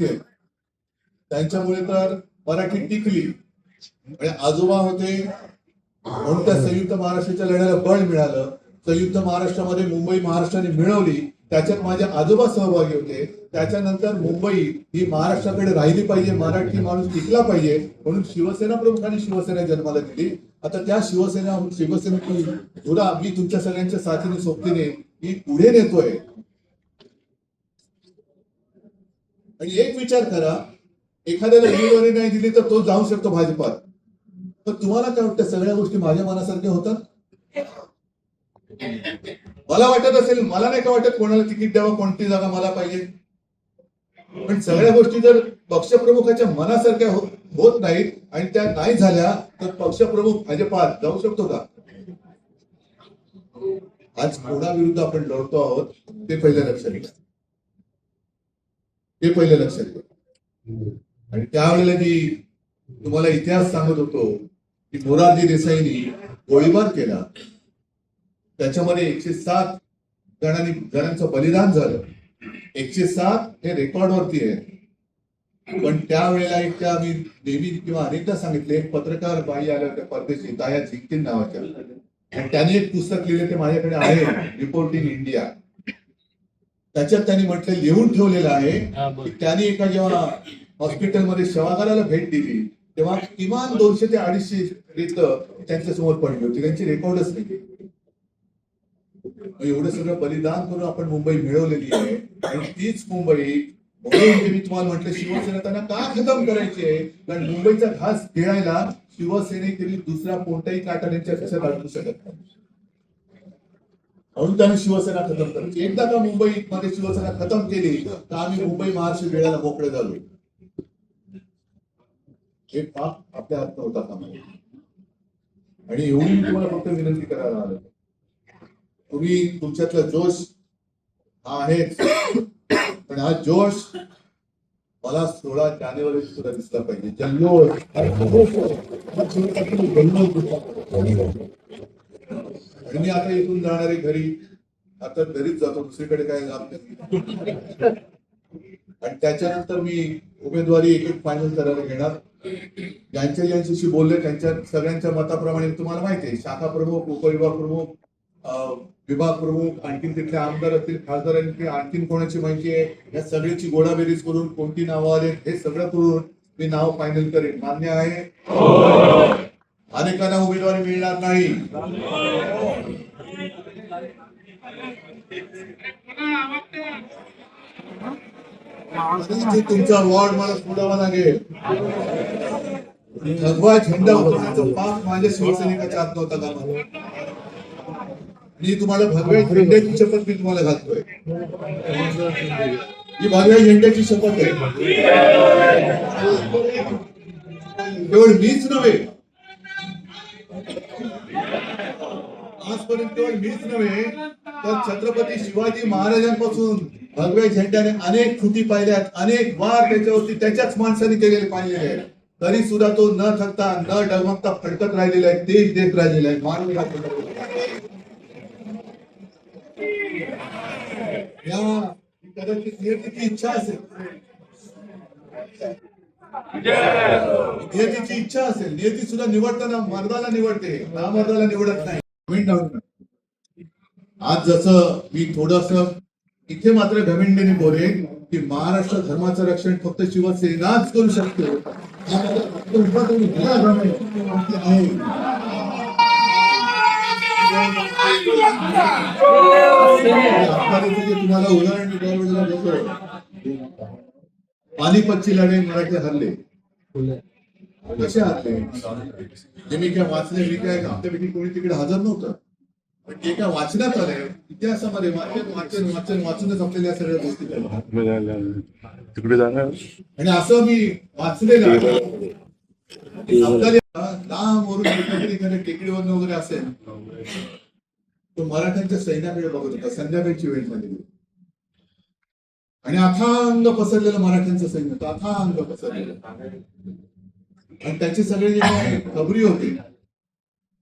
त्यांच्यामुळे तर मराठी टिकली. म्हणजे आजोबा होते म्हणून त्या संयुक्त महाराष्ट्राच्या लढ्याला बळ मिळालं. संयुक्त महाराष्ट्रामध्ये मुंबई महाराष्ट्राने मिळवली, त्याच्यात माझे आजोबा सहभागी होते. त्याच्यानंतर मुंबई ही महाराष्ट्राकडे राहिली पाहिजे, मराठी माणूस टिकला पाहिजे म्हणून शिवसेना प्रमुखांनी शिवसेना जन्माला दिली. आता त्या शिवसेनेची धुरा मी तुमच्या सगळ्यांच्या साथीने सोबतीने मी पुढे नेतोय. आणि एक विचार करा, एखाद्याला उमेदवारी नाही दिली तर तो जाऊ शकतो भाजपात. पण तुम्हाला काय वाटतं, सगळ्या गोष्टी माझ्या मनासारख्या होतात? मला वाटत असेल, मला नाही का वाटत कोणाला तिकीट द्यावं, कोणती जागा मला पाहिजे. पण सगळ्या गोष्टी जर पक्षप्रमुखाच्या मनासारख्या होत नाहीत आणि त्या नाही झाल्या तर पक्षप्रमुख भाजपात जाऊ शकतो का? आज कोणाविरुद्ध आपण लढतो आहोत ते पहिलं लक्षात घ्या, ते पहिलं लक्षात घ्या. आणि त्यावेळेला जी तुम्हाला इतिहास सांगत होतो की मोरारजी देसाईंनी गोळीबार केला, त्याच्यामध्ये 107 जणांचं बलिदान झालं. 107 हे रेकॉर्डवरती आहे. पण त्यावेळेला एक त्या मी नेहमी किंवा अनेकदा सांगितले, एक पत्रकार बाई आल्या होत्या परदेशी, ताया झिंकीन नावाच्या, आणि त्यांनी एक पुस्तक लिहिले, ते माझ्याकडे आहे, रिपोर्टिंग इंडिया. त्याच्यात त्यांनी म्हटलं, लिहून ठेवलेलं आहे की त्यांनी एका जेव्हा हॉस्पिटलमध्ये शवागाराला भेट दिली तेव्हा किमान 200 ते 250 रेत त्यांच्या समोर पडली होती, त्यांची रेकॉर्डच नाही. एवढं सगळं बलिदान करून आपण मुंबई मिळवलेली आहे. आणि तीच मुंबई, म्हणून मी तुम्हाला म्हटलं, शिवसेना त्यांना का खतम करायची आहे? कारण मुंबईचा घास गिळायला शिवसेनेतील दुसरा कोणताही काटा त्यांच्या कशात अडकू शकत नाही. म्हणून त्यांनी शिवसेना खतम करायची. एकदा का मुंबईमध्ये शिवसेना खतम केली तर आम्ही मुंबई महाराष्ट्र वेळेला मोकळे झालो. हे पाप आपल्या हात नव्हता कामा. आणि एवढी मी तुम्हाला फक्त विनंती करायला आलो, तुम्ही तुमच्यातला जोश हा आहेच, पण हा जोश मला 16 जानेवारी सुद्धा दिसला पाहिजे. जल्लोष आणि मी आता इथून जाणारे घरी, आता घरीच जातो, दुसरीकडे काय जात नाही. आणि त्याच्यानंतर मी उमेदवारी एक फायनल करायला घेणार. ज्यांच्याशी बोलले त्यांच्या सगळ्यांच्या मताप्रमाणे तुम्हाला माहिती आहे, शाखा प्रमुख, उपविभाग प्रमुख, विभाग प्रमुख, आणखीन तिथले आमदार असतील, खासदार असतील, आणखीन कोणाची माहिती आहे, या सगळ्याची गोळाबेरीज करून कोणती नावं आले हे सगळं करून मी नाव फायनल करेन. मान्य आहे? अनेकांना उमेदवारी मिळणार नाही. तुमचा वॉर्ड मला सोडावा लागेल. भगवा झेंडा उतरवण्याचा पाप माझ्या शिवसैनिकाच्या हात नव्हता का? मी तुम्हाला भगव्या झेंड्याची शपथ मी तुम्हाला घालतोय. ही भगव्या झेंड्याची शपथ आहे. केवळ मीच नव्हे, आजपर्यंत केवळ मीच नव्हे तर छत्रपती शिवाजी महाराजांपासून भगव्या झेंड्याने अनेक कृती पाहिल्यात, अनेक वार त्याच्यावरती त्याच्याच माणसाने केलेले पाहिलेले आहेत. तरी सुद्धा तो न थकता न डगमगता फडकत राहिलेला आहे, देश देत राहिलेला आहे. मानवी कदाचित नियतीची इच्छा असेल, नियतीची इच्छा असेल, नियती सुद्धा निवडताना मर्दाला निवडते, नामर्दाला निवडत नाही. आज जसं मी थोडस इथे मात्र घमिंडीने बोलेन की महाराष्ट्र धर्माचं रक्षण फक्त शिवसेनाच करू शकतो. तुम्हाला उदाहरण देतो, पानिपतची लढाई मराठी हरले. कसे हरले ते मी काय वाचले, मी काय आमच्यापैकी कोणी तिकडे हजर नव्हतं, पण ते काय वाचण्यात आलंय इतिहासामध्ये. वाचूनच आपल्याला सगळ्या गोष्टी तिकडे जाणार. आणि असं मी वाचलेलं लांब वरून टेकडीवर वगैरे असेल, तो मराठ्यांच्या सैन्याकडे बघत होता. संध्याकाळची वेळ झालेली आणि अथांग पसरलेलं मराठ्यांचं सैन्य होतं, अथांग पसरलेलं. आणि त्याचे सगळे जे खबरी होते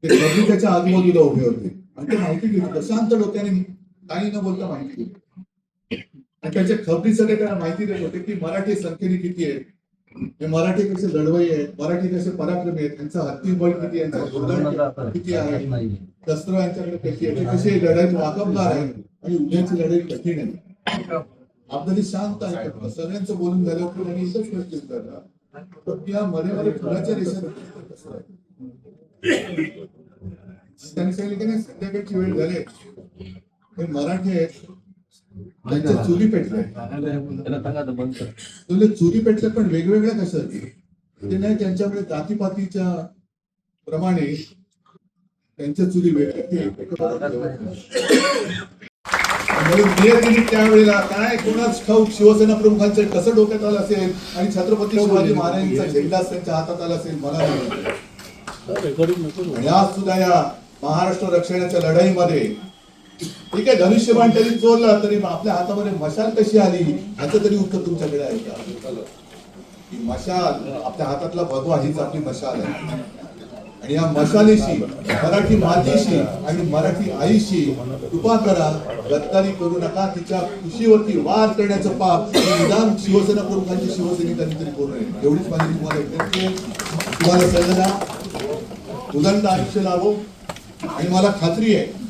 ते खबरी त्याच्या आजूबाजूला उभे होते आणि ते माहिती घेत होते. शांत डोक्याने काही न बोलता माहिती घेत. आणि त्याचे खबरी सगळे त्यांना माहिती देत होते की मराठी संख्येने किती आहेत, हे मराठी कसे लढवई आहेत, मराठी कसे पराक्रमी आहेत, त्यांचा हत्तीबळ किती, यांचा जोरदार किती आहे, शस्त्र यांच्याकडे कशी आहे, ते कसे लढाईत वाकबगार आहेत आणि उद्याची लढाई कठीण आहे. आपल्याला शांत आहे, सगळ्यांचं बोलून झालं की त्यांनी एकच प्रश्न विचारला, तर या मध्ये फुलाच्या रेषा कसं आहे? त्यांनी सांगितलं की नाही, संध्याकाळची वेळ झाली, हे मराठी आहेत, त्यांच्या चुली पेटल्या, चुली पेटल्या पण वेगवेगळ्या कशा ते नाही, त्यांच्याकडे जातीपातीच्या प्रमाणे त्यांच्या चुली वेगळ्या. म्हणून नियतीने त्यावेळेला काय कोणाच ठाऊक शिवसेना प्रमुखांचं कसं डोक्यात आलं असेल आणि छत्रपती शिवाजी महाराजांचा झेंडा त्यांच्या हातात आला असेल, मला नाही माहिती. आणि आज सुद्धा या महाराष्ट्र रक्षणाच्या लढाईमध्ये ठीक आहे, धनुष्यबाण तरी चोरला तरी आपल्या हातामध्ये मशाल कशी आली ह्याचं तरी उत्तर तुमच्याकडे आहे का? की मशाल आपल्या हातातला भगवा हीच आपली मशाल आहे आणि या मशालीशी, मराठी मातीशी आणि मराठी आईशी कृपा करा, गद्दारी करू नका. तिच्या खुशीवरती वार करण्याचं पाप निदान शिवसेना प्रमुखांची शिवसेनेत तरी करू नये, एवढीच माझी तुम्हाला विनंती आहे. तुम्हाला सगळ्यांना उदंड आयुष्य लाभो आणि मला खात्री आहे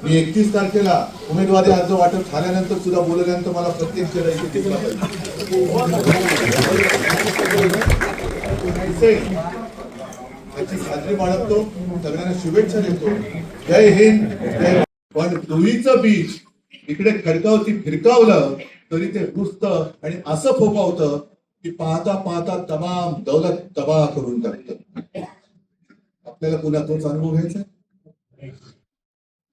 मी 31 तारखेला उमेदवारी अर्ज वाटप झाल्यानंतर सुद्धा बोलल्यानंतर मला प्रत्येक जण इथे टिकला पाहिजे याची खात्री बाळगतो. सगळ्यांना शुभेच्छा देतो. जय हिंद, जय. पण तुरीचं बीज इकडे खडकावती फिरकावलं तरी ते रुजतं आणि असं फोकावतं की पाहता पाहता तमाम दौलत तबाह करून टाकतं. आपल्याला पुन्हा तोच अनुभव घ्यायचा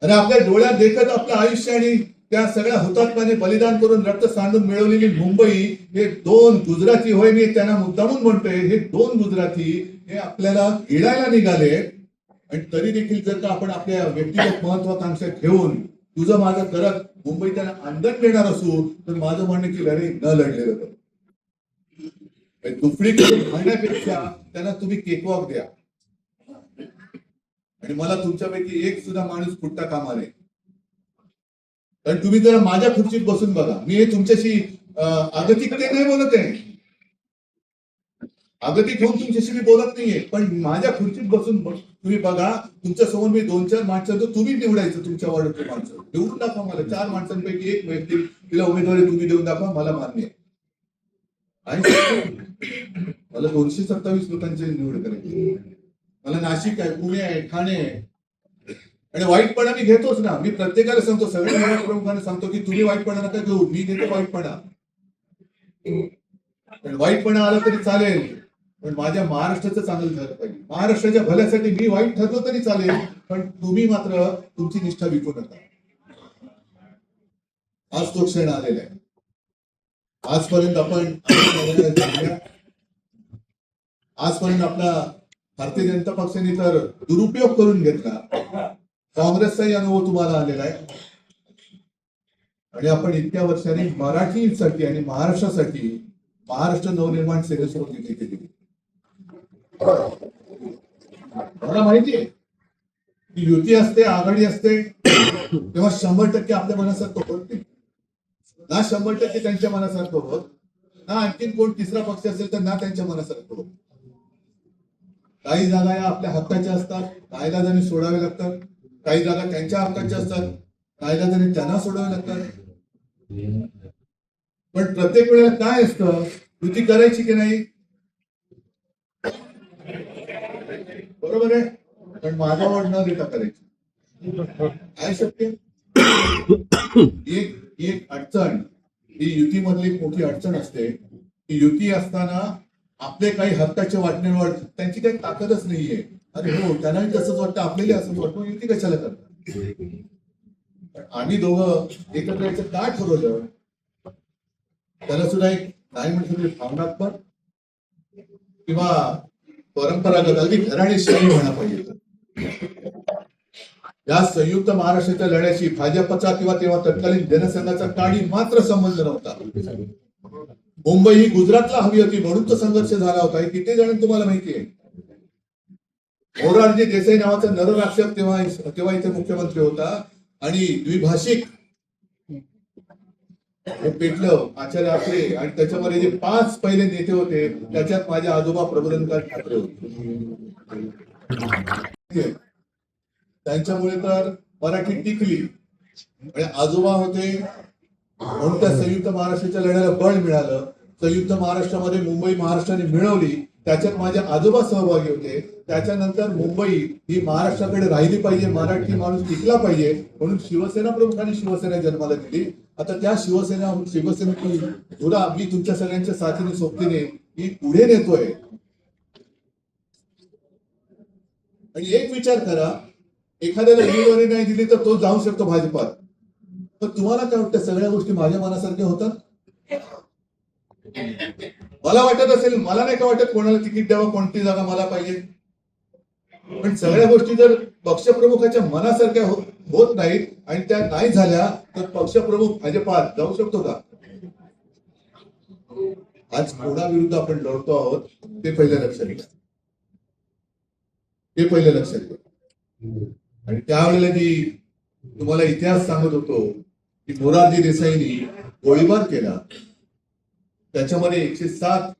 आणि आपल्या डोळ्यात देखत आपलं आयुष्य आणि त्या सगळ्या हुतात्म्याने बलिदान करून रक्त सांडून मिळवलेली मुंबई, हे 2 गुजराती, होय मी त्यांना मुद्दामून म्हणतोय, हे 2 गुजराती हे आपल्याला गिळायला निघाले. आणि तरी देखील जर का आपण आपल्या व्यक्तिगत महत्वाकांक्षा ठेवून तुझं माझं करत मुंबई त्यांना आंदण देणार असू, तर माझं म्हणणं की लढाई न लढलेलं बरं. दुफडी करून खाण्यापेक्षा त्यांना तुम्ही केकवॉक द्या. आणि मला तुमच्यापैकी एक सुद्धा माणूस फुटता कामा नये. कारण तुम्ही जर माझ्या खुर्चीत बसून बघा, मी हे तुमच्याशी आगतिकते नाही बोलत आहे, आगतिक होऊन तुमच्याशी मी बोलत नाहीये, पण माझ्या खुर्चीत बसून तुम्ही बघा, तुमच्या समोर मी 2-4 माणसांचं तुम्ही निवडायचं, तुमच्या वार्डातले माणसं निवडून दाखवा मला. 4 माणसांपैकी एक व्यक्ती तिला उमेदवारी तुम्ही देऊन दाखवा, मला मान्य आहे. मला 227 लोकांची निवड करायची. मला नाशिक आहे, पुणे आहे, ठाणे आहे. आणि वाईटपणा मी घेतोच ना. मी प्रत्येकाला सांगतो, सगळ्या प्रमुखांना सांगतो की तुम्ही वाईटपणा नका घेऊ, मी घेतो वाईटपणा. पण वाईटपणा आला तरी चालेल, पण माझ्या महाराष्ट्राचं चांगलं झालं पाहिजे. महाराष्ट्राच्या भल्यासाठी मी वाईट ठरलो तरी चालेल, पण तुम्ही मात्र तुमची निष्ठा विकू नका. आज तो क्षण आलेला आहे. आजपर्यंत आजपर्यंत आपला भारतीय जनता पक्षाने तर दुरुपयोग करून घेतला. काँग्रेसचाही अनुभव तुम्हाला आलेला आहे. आणि आपण इतक्या वर्षांनी मराठीसाठी आणि महाराष्ट्रासाठी महाराष्ट्र नवनिर्माण सेनेसोबत युती केली. मला माहिती आहे की युती असते, आघाडी असते, तेव्हा 100% आपल्या मनासारखं होत नाही ना. 100% त्यांच्या मनासारखं होत ना. आणखीन कोण तिसरा पक्ष असेल तर ना त्यांच्या मनासारखं होत. काही जागा या आपल्या हक्काच्या असतात, कायद्याने सोडावे लागतात. काही जागा त्यांच्या हक्काच्या असतात, कायद्याने त्यांना सोडावे लागतात. पण प्रत्येक वेळेला काय असतं, युती करायची की नाही, बरोबर आहे, पण माझ्यावर न देता करायची. काय शक्य? एक अडचण ही युतीमधली मोठी अडचण असते की युती असताना आपले काही हक्काचे वाटण्यावर त्यांची काही ताकदच नाहीये. अरे हो, त्यांनाही तसंच वाटतं, आपल्याला असंच वाटतं, युती कशाला करतात. आम्ही दोघं एकत्र यायचं का ठरवलं, त्याला सुद्धा एक नाही म्हटलं भावनात्मक किंवा परंपरागत अगदी घराणेशाही म्हणा पाहिजे. या संयुक्त महाराष्ट्राच्या लढ्याशी भाजपचा किंवा तेव्हा तत्कालीन जनसंघाचा काळी मात्र संबंध नव्हता. मुंबई ही गुजरातला हवी होती म्हणून तो संघर्ष झाला होता. हे किती जण तुम्हाला माहिती आहे. मोरारजी देसाई नावाचा नरराक्षक तेव्हा इथे मुख्यमंत्री होता आणि द्विभाषिक हे पेटलं आचार्य आत्रे आणि त्याच्यामध्ये जे 5 पहिले नेते होते त्याच्यात माझे आजोबा प्रबोधनकार ठाकरे होते. त्यांच्यामुळे तर मराठी टिकली. म्हणजे आजोबा होते म्हणून त्या संयुक्त महाराष्ट्राच्या लढ्याला बळ मिळालं. संयुक्त महाराष्ट्रामध्ये मुंबई महाराष्ट्राने मिळवली, त्याच्यात माझे आजोबा सहभागी होते. त्याच्यानंतर मुंबई ही महाराष्ट्राकडे राहिली पाहिजे, मराठी माणूस टिकला पाहिजे म्हणून शिवसेना प्रमुखांनी शिवसेना जन्माला दिली. आता त्या शिवसेनेची धुरा मी तुमच्या सगळ्यांच्या साथीने सोबतीने मी पुढे नेतोय. आणि एक विचार करा, एखाद्याला उमेदवारी नाही दिली तर तो जाऊ शकतो भाजपात, पण तुम्हाला काय वाटतं सगळ्या गोष्टी माझ्या मनासारख्या होतात? मला वाटत असेल, मला नाही का वाटत कोणाला तिकीट द्यावं, कोणती जागा मला पाहिजे, पण सगळ्या गोष्टी जर पक्षप्रमुखाच्या मनासारख्या होत नाहीत आणि त्या नाही झाल्या तर पक्षप्रमुख भाजपात जाऊ शकतो का? आज कोणाविरुद्ध आपण लढतो आहोत ते पहिलं लक्षात घ्या, ते पहिलं लक्षात घ्या. आणि त्यावेळेला जी तुम्हाला इतिहास सांगत होतो की मोरारजी देसाईंनी गोळीबार केला, त्याच्यामध्ये 107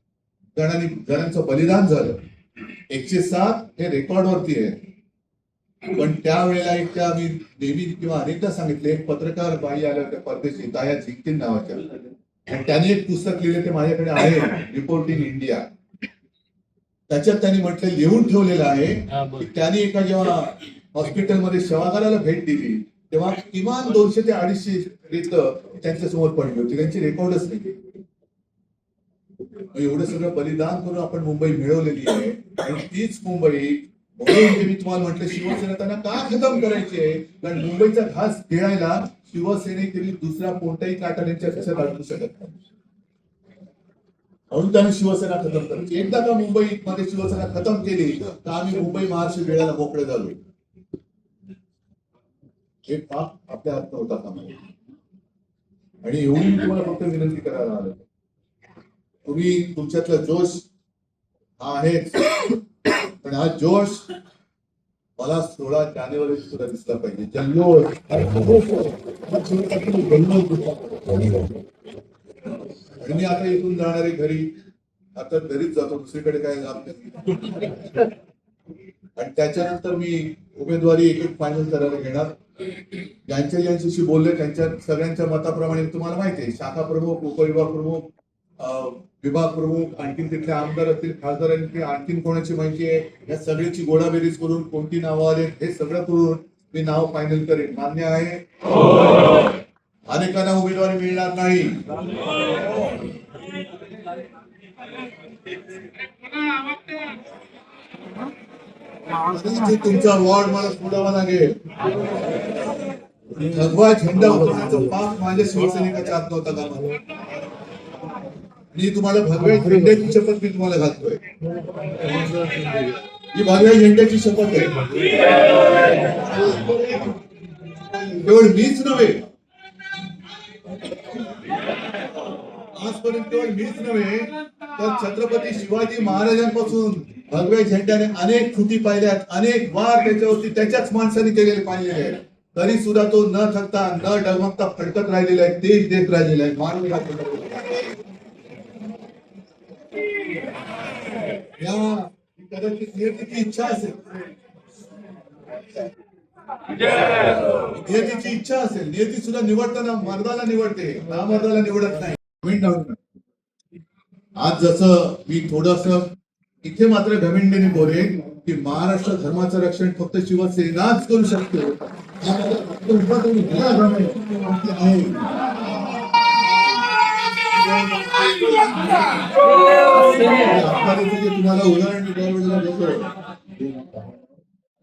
जणांचं बलिदान झालं. 107 हे रेकॉर्डवरती आहे. पण त्यावेळेला एक त्या मी नेहमी किंवा अनेकदा सांगितले, एक पत्रकार बाई आल्या होत्या परदेशी, ताया झिंकिन नावाच्या, आणि त्यांनी एक पुस्तक लिहिले, ते माझ्याकडे आहे, रिपोर्टिंग इंडिया. त्याच्यात त्यांनी म्हटलं, लिहून ठेवलेलं आहे की त्यांनी एका जेव्हा हॉस्पिटलमध्ये शवागाराला भेट दिली तेव्हा किमान 200 ते 250 रेत त्यांच्या समोर पडली होती, त्यांची रेकॉर्डच नाही. एवढं सगळं बलिदान करून आपण मुंबई मिळवलेली आहे. आणि तीच मुंबई, म्हणून मी तुम्हाला म्हटलं शिवसेना त्यांना का खतम करायची आहे, कारण मुंबईचा घास गिळायला शिवसेनेतील दुसरा कोणताही काटा त्यांच्या कशात अडकू शकत नाही. म्हणून त्यांनी शिवसेना खतम करायची. एकदा का मुंबईमध्ये शिवसेना खतम केली तर आम्ही मुंबई महाराष्ट्र गिळायला मोकळे झालो. हे पाप आपल्या हात नव्हता कामा. आणि एवढी मी तुम्हाला फक्त विनंती करायला आलो, तुम्ही तुमच्यातला जोश हा आहेच, पण हा जोश मला 16 जानेवारी सुद्धा दिसला पाहिजे. जल्लोष आणि मी आता इथून जाणारे घरी, आता घरीच जातो, दुसरीकडे काय जात नाही. आणि त्याच्यानंतर मी उमेदवारी एक फायनल करायला घेणार. ज्यांच्याशी बोलले त्यांच्या सगळ्यांच्या मताप्रमाणे तुम्हाला माहिती आहे, शाखा प्रमुख, उपविभाग प्रमुख, विभाग प्रमुख, आणखीन तिथले आमदार असतील, खासदारांची आणखीन कोणाची माहिती आहे, या सगळ्याची गोळाबेरीज करून कोणती नावं आले हे सगळं करून मी नाव फायनल करेन. मान्य आहे? अनेकांना उमेदवारी मिळणार नाही. तुमचा वॉर्ड मला सोडावा लागेल. भगवा झेंडा उतरवण्याचा पाप माझ्या शिवसैनिकाच्या हात नव्हता का? मी तुम्हाला भगव्या झेंड्याची शपथ मी तुम्हाला घालतोय. ही भगव्या झेंड्याची शपथ आहे. केवळ मीच नव्हे, आजपर्यंत केवळ मीच नव्हे तर छत्रपती शिवाजी महाराजांपासून भगव्या झेंड्याने अनेक कृती पाहिल्यात, अनेक वार त्याच्यावरती त्याच्याच माणसाने केलेले पाहिलेले आहेत. तरी सुद्धा तो न थकता न डगमगता फडकत राहिलेला आहे, तेज देत राहिलेला आहे. मानवी कदाचित नियतीची इच्छा असेल, नियतीची इच्छा असेल. नियती सुद्धा निवडताना मर्दाला निवडते, नामर्दाला निवडत नाही. आज जसं मी थोडस इथे मात्र घमेंडीने बोलेन की महाराष्ट्र धर्माचं रक्षण फक्त शिवसेनाच करू शकते. तुम्हाला उदाहरण देतो,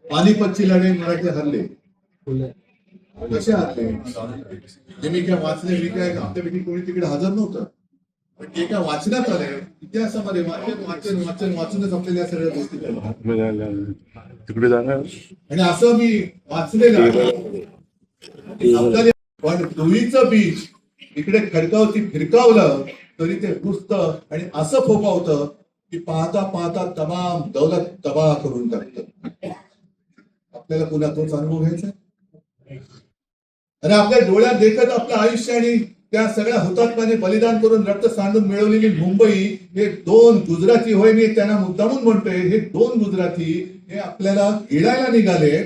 पानिपतची लढाई मराठी हरले. कसे हरले हे मी काय वाचले, मी काय आमच्यापैकी कोणी तिकडे हजर नव्हतं, पण ते काय वाचण्यात आलंय इतिहासामध्ये. वाचूनच आपल्याला या सगळ्या गोष्टी तिकडे जाणार. आणि असं मी वाचलेलं आहे. पण तुळीचं बीज इकडे खडकावरती फिरकावलं तरी ते रुजतं आणि असं फोफावतं की पाहता पाहता तमाम दौलत तबाह करून टाकतं. आपल्याला पुन्हा तोच अनुभव घ्यायचा. अरे आपल्या डोळ्यात देखत आपलं आयुष्य आणि त्या सगळ्या हुतात्म्याने बलिदान करून रक्त सांडून मिळवलेली मुंबई हे दोन गुजराती होय, मी त्यांना मुद्दामून म्हणतोय, हे दोन गुजराती हे आपल्याला गिळायला निघाले.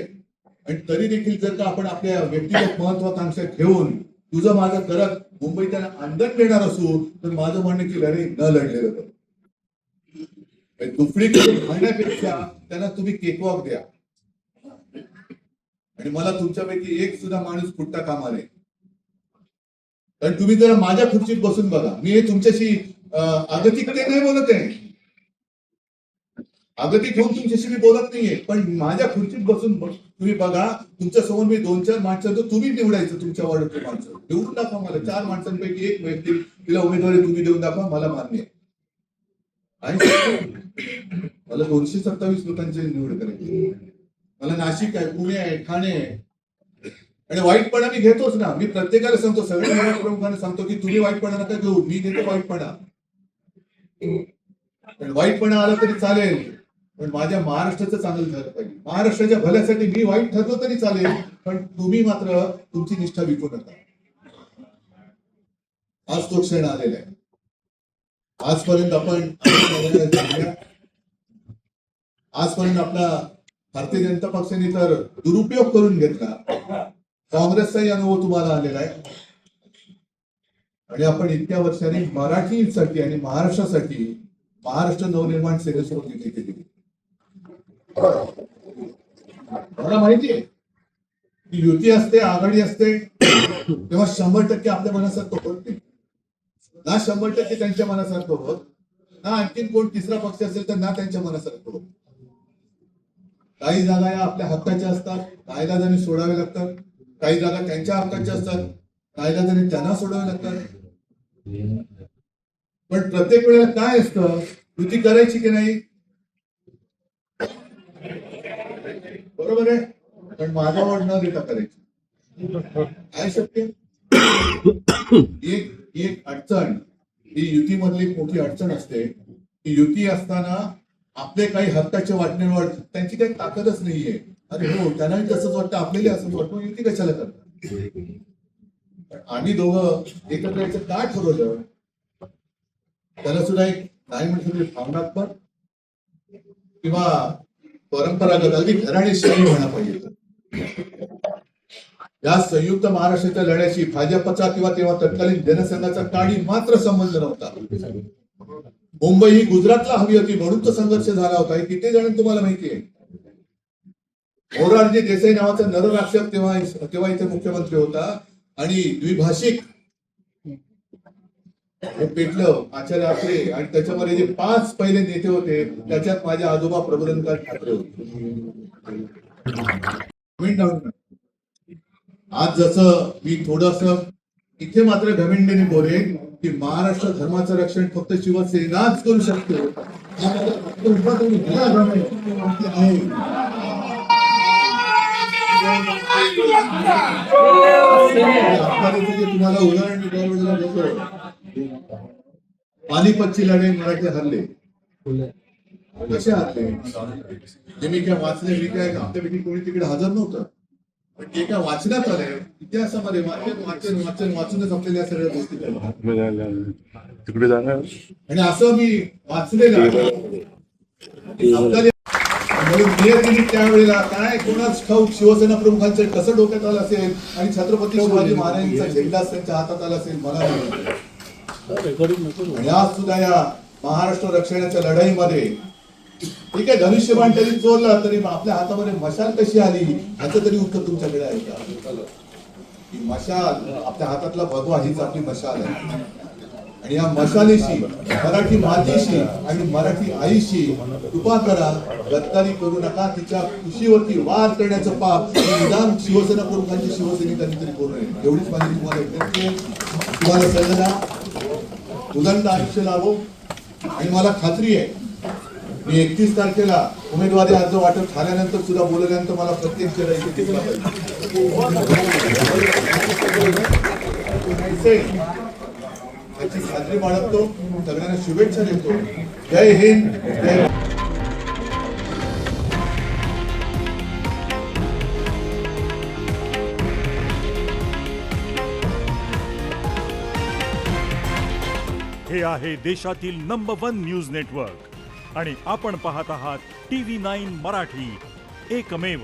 आणि तरी देखील जर का आपण आपल्या व्यक्तिगत महत्वाकांक्षा घेऊन तुझं माझं करत मुंबई त्यांना आंदोलन देणार असू, तर माझं म्हणणं की लढाई न लढलेलं बरं. दुफडी करून म्हणण्यापेक्षा त्यांना तुम्ही केकवॉक द्या. आणि मला तुमच्यापैकी एक सुद्धा माणूस फुटता कामा नये. कारण तुम्ही जरा माझ्या खुर्चीत बसून बघा, मी हे तुमच्याशी आगतिकते नाही बोलत आहे, आगतिक होऊन तुमच्याशी मी बोलत नाहीये, पण माझ्या खुर्चीत बसून तुम्ही बघा, तुमच्या समोर मी 2-4 माणसांचं तुम्ही निवडायचं, तुमच्या वार्डातले माणसं निवडून दाखवा मला. 4 माणसांपैकी एक व्यक्ती तिला उमेदवारी तुम्ही देऊन दाखवा, मला मान्य आहे. मला 227 लोकांची निवड करायची. मला नाशिक आहे, पुणे आहे, ठाणे आहे. आणि वाईटपणा मी घेतोच ना. मी प्रत्येकाला सांगतो, सगळ्या नगरसेवक प्रमुखांना सांगतो की तुम्ही वाईटपणा नका घेऊ, मी घेतो वाईटपणा. पण वाईटपणा आला तरी चालेल, पण माझ्या महाराष्ट्राचं चांगलं झालं पाहिजे. महाराष्ट्राच्या भल्यासाठी मी वाईट ठरलो तरी चालेल, पण तुम्ही मात्र तुमची निष्ठा विकू नका. आज तो क्षण आलेला आहे. आजपर्यंत आपला भारतीय जनता पक्षाने तर दुरुपयोग करून घेतला. काँग्रेसचाही अनुभव तुम्हाला आलेला आहे. आणि आपण इतक्या वर्षांनी मराठीसाठी आणि महाराष्ट्रासाठी महाराष्ट्र नवनिर्माण सेनेसोबत युती केली. मला माहिती आहे की युती असते, आघाडी असते, तेव्हा 100% आपल्या मनासारखं होत नाही ना. 100% त्यांच्या मनासारखं होत ना. आणखीन कोण तिसरा पक्ष असेल तर ना त्यांच्या मनासारखं होत. काही जागा या आपल्या हक्काच्या असतात, नाईलाजाने सोडावे लागतात. काही जागा त्यांच्या हक्काच्या असतात, नाईलाजाने त्यांना सोडावे लागतात. पण प्रत्येक वेळेला काय असतं, युती करायची की नाही, बरोबर आहे, पण माझ्यावर न देता करायची. काय शक्य? एक अडचण ही युतीमधली मोठी अडचण असते की युती असताना आपले काही हक्काचे वाटण्यावर त्यांची काही ताकदच नाहीये. अरे हो, त्यांनाही तसंच वाटतं, आपल्याला असंच वाटतं, युती कशाला करतात. आम्ही दोघं एकत्र यायचं काय ठरवलं, त्याला सुद्धा एक नाही म्हटलं भावनात्मक किंवा परंपरागत अगदी घराणेशाही म्हणा पाहिजे. या संयुक्त महाराष्ट्राच्या लढ्याशी भाजपचा किंवा तेव्हा तत्कालीन जनसंघाचा काही मात्र संबंध नव्हता. मुंबई ही गुजरातला हवी होती म्हणून तो संघर्ष झाला होता. हे किती जण तुम्हाला माहिती आहे. मोरारजी देसाई नावाचा नरराक्षक तेव्हा इथे मुख्यमंत्री होता आणि द्विभाषिक हे पेटलं आचार्य आपले. आणि त्याच्यामध्ये जे 5 पहिले नेते होते त्याच्यात माझे आजोबा प्रबोधनकार ठाकरे होते. आज जसं मी थोडस इथे मात्र घमेंडीने बोलेन की महाराष्ट्र धर्माचं रक्षण फक्त शिवसेनाच करू शकते. तुम्हाला उदाहरण देतो, पानिपतची लढाई मराठी हरले. कसे हरले ते मी काय वाचले, मी काय आमच्यापैकी कोणी तिकडे हजर नव्हतं, पण जे काय वाचण्यात आलंय इतिहासामध्ये वाचूनच आपल्याला या सगळ्या गोष्टी तिकडे जाणार. आणि असं मी वाचलेलं म्हणून त्यावेळेला काय कोणाच ठाऊक शिवसेना प्रमुखांचं कसं डोक्यात आलं असेल आणि छत्रपती शिवाजी महाराजांचा झेंडा त्यांच्या हातात आला असेल मला नाही. आणि आज सुद्धा या महाराष्ट्र रक्षणाच्या लढाईमध्ये ठीक आहे, धनुष्यबाण तरी चोरला तरी आपल्या हातामध्ये मशाल कशी आली याचं तरी उत्तर तुमच्याकडे आहे का? मशाल आपल्या हातातला भगवा हीच आपली मशाल आहे. आणि या मशालीशी, मराठी मातीशी आणि मराठी आईशी कृपा करा, गद्दारी करू नका. तिच्या खुशीवरती वार करण्याचं पाप निदान शिवसेना प्रमुखांची शिवसेनेत कधीतरी करू नये. एवढीच माझी तुम्हाला विनंती आहे. तुम्हाला सगळ्यांना उदंड आयुष्य लाभो. आणि मला खात्री आहे मी 31 तारखेला उमेदवारी अर्ज वाटप झाल्यानंतर सुद्धा बोलल्यानंतर मला प्रत्येक त्याची खात्री बाळगतो. सगळ्यांना शुभेच्छा देतो. जय हिंद, जय आहे देशातील नंबर 1 न्यूज नेटवर्क आणि आपण पाहत आहात TV9 मराठी, एकमेव.